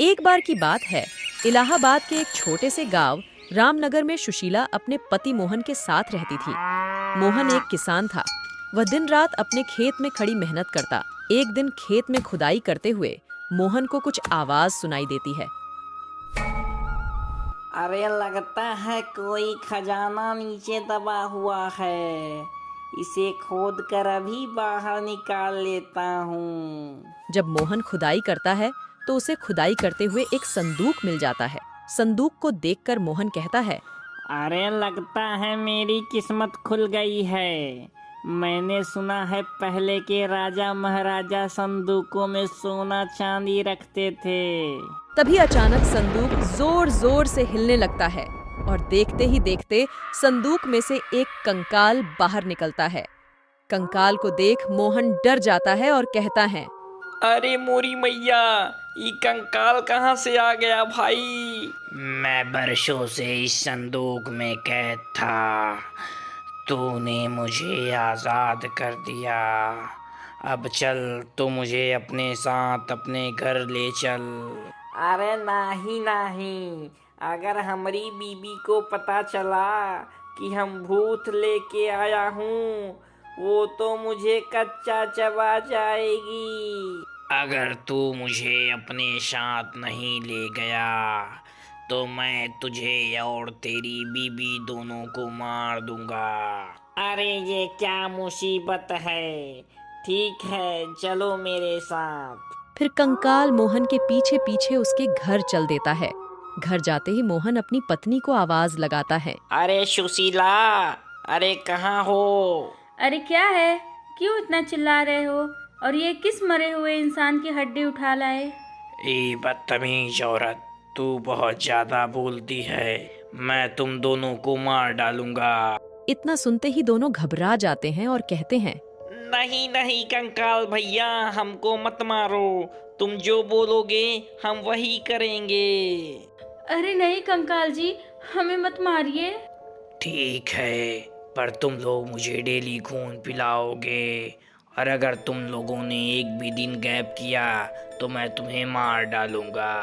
एक बार की बात है, इलाहाबाद के एक छोटे से गांव रामनगर में सुशीला अपने पति मोहन के साथ रहती थी। मोहन एक किसान था। वह दिन रात अपने खेत में खड़ी मेहनत करता। एक दिन खेत में खुदाई करते हुए मोहन को कुछ आवाज सुनाई देती है। अरे लगता है कोई खजाना नीचे दबा हुआ है। इसे खोद कर अभी बाहर निकाल लेता हूँ। जब मोहन खुदाई करता है तो उसे खुदाई करते हुए एक संदूक मिल जाता है। संदूक को देखकर मोहन कहता है, अरे लगता है मेरी किस्मत खुल गई है। मैंने सुना है पहले के राजा महाराजा संदूकों में सोना चांदी रखते थे। तभी अचानक संदूक जोर जोर से हिलने लगता है और देखते ही देखते संदूक में से एक कंकाल बाहर निकलता है। कंकाल को देख मोहन डर जाता है और कहता है, अरे मोरी मैया, ये कंकाल कहाँ से आ गया भाई? मैं बरसों से इस संदूक में कैद था। तूने मुझे आजाद कर दिया। अब चल, तू मुझे अपने साथ अपने घर ले चल। अरे नहीं नहीं, अगर हमारी बीबी को पता चला कि हम भूत लेके आया हूँ, वो तो मुझे कच्चा चबा जाएगी। अगर तू मुझे अपने साथ नहीं ले गया तो मैं तुझे और तेरी बीबी दोनों को मार दूंगा। अरे ये क्या मुसीबत है। ठीक है, चलो मेरे साथ। फिर कंकाल मोहन के पीछे पीछे उसके घर चल देता है। घर जाते ही मोहन अपनी पत्नी को आवाज लगाता है, अरे सुशीला, अरे कहाँ हो? अरे क्या है, क्यों इतना चिल्ला रहे हो? और ये किस मरे हुए इंसान की हड्डी उठा लाए? ए बदतमीज औरत, तू बहुत ज्यादा बोलती है। मैं तुम दोनों को मार डालूंगा। इतना सुनते ही दोनों घबरा जाते हैं और कहते हैं, नहीं नहीं कंकाल भैया, हमको मत मारो। तुम जो बोलोगे हम वही करेंगे। अरे नहीं कंकाल जी, हमें मत मारिए। ठीक है, पर तुम लोग मुझे डेली खून पिलाओगे, और अगर तुम लोगों ने एक भी दिन गैप किया तो मैं तुम्हें मार डालूंगा।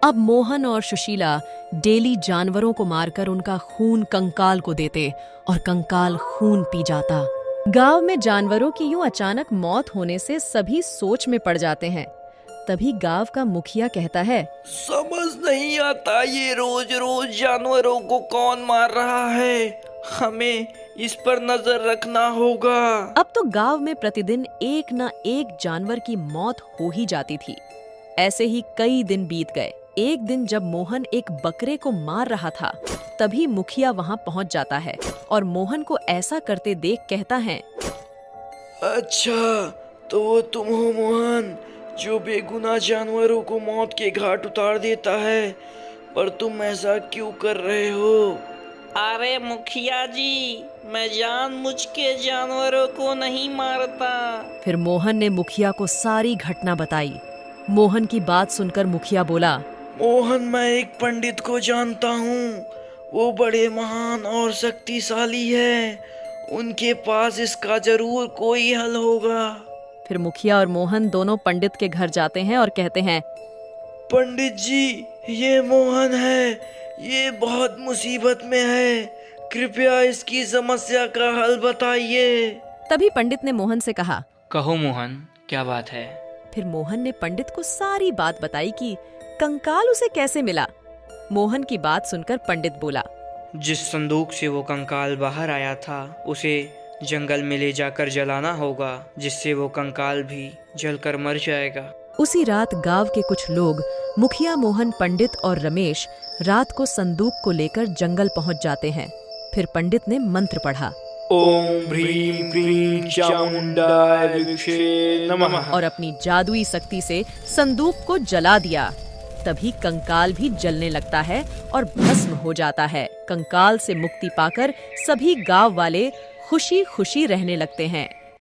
अब मोहन और सुशीला डेली जानवरों को मारकर उनका खून कंकाल को देते और कंकाल खून पी जाता। गांव में जानवरों की यूं अचानक मौत होने से सभी सोच में पड़ जाते हैं। तभी गांव का मुखिया कहता है, समझ नहीं आता ये रोज रोज जानवरों को कौन मार रहा है। हमें इस पर नजर रखना होगा। अब तो गांव में प्रतिदिन एक न एक जानवर की मौत हो ही जाती थी। ऐसे ही कई दिन बीत गए। एक दिन जब मोहन एक बकरे को मार रहा था, तभी मुखिया वहां पहुंच जाता है और मोहन को ऐसा करते देख कहता है, अच्छा, तो वो तुम हो मोहन, जो बेगुनाह जानवरों को मौत के घाट उतार देता है। पर तुम ऐसा क्यों कर रहे हो? अरे मुखिया जी, मैं जानबूझ के जानवरों को नहीं मारता। फिर मोहन ने मुखिया को सारी घटना बताई। मोहन की बात सुनकर मुखिया बोला, मोहन, मैं एक पंडित को जानता हूँ। वो बड़े महान और शक्तिशाली है। उनके पास इसका जरूर कोई हल होगा। फिर मुखिया और मोहन दोनों पंडित के घर जाते हैं और कहते हैं, पंडित जी, ये मोहन है। ये बहुत मुसीबत में है। कृपया इसकी समस्या का हल बताइए। तभी पंडित ने मोहन से कहा, कहो मोहन, क्या बात है? फिर मोहन ने पंडित को सारी बात बताई कि कंकाल उसे कैसे मिला। मोहन की बात सुनकर पंडित बोला, जिस संदूक से वो कंकाल बाहर आया था, उसे जंगल में ले जाकर जलाना होगा, जिससे वो कंकाल भी जलकर मर जाएगा। उसी रात गांव के कुछ लोग मुखिया, मोहन, पंडित और रमेश रात को संदूक को लेकर जंगल पहुंच जाते हैं। फिर पंडित ने मंत्र पढ़ा, ओम ह्रीं क्लीं चामुंडाय विक्षे नमः, और अपनी जादुई शक्ति से संदूक को जला दिया। तभी कंकाल भी जलने लगता है और भस्म हो जाता है। कंकाल से मुक्ति पाकर सभी गांव वाले खुशी खुशी रहने लगते हैं।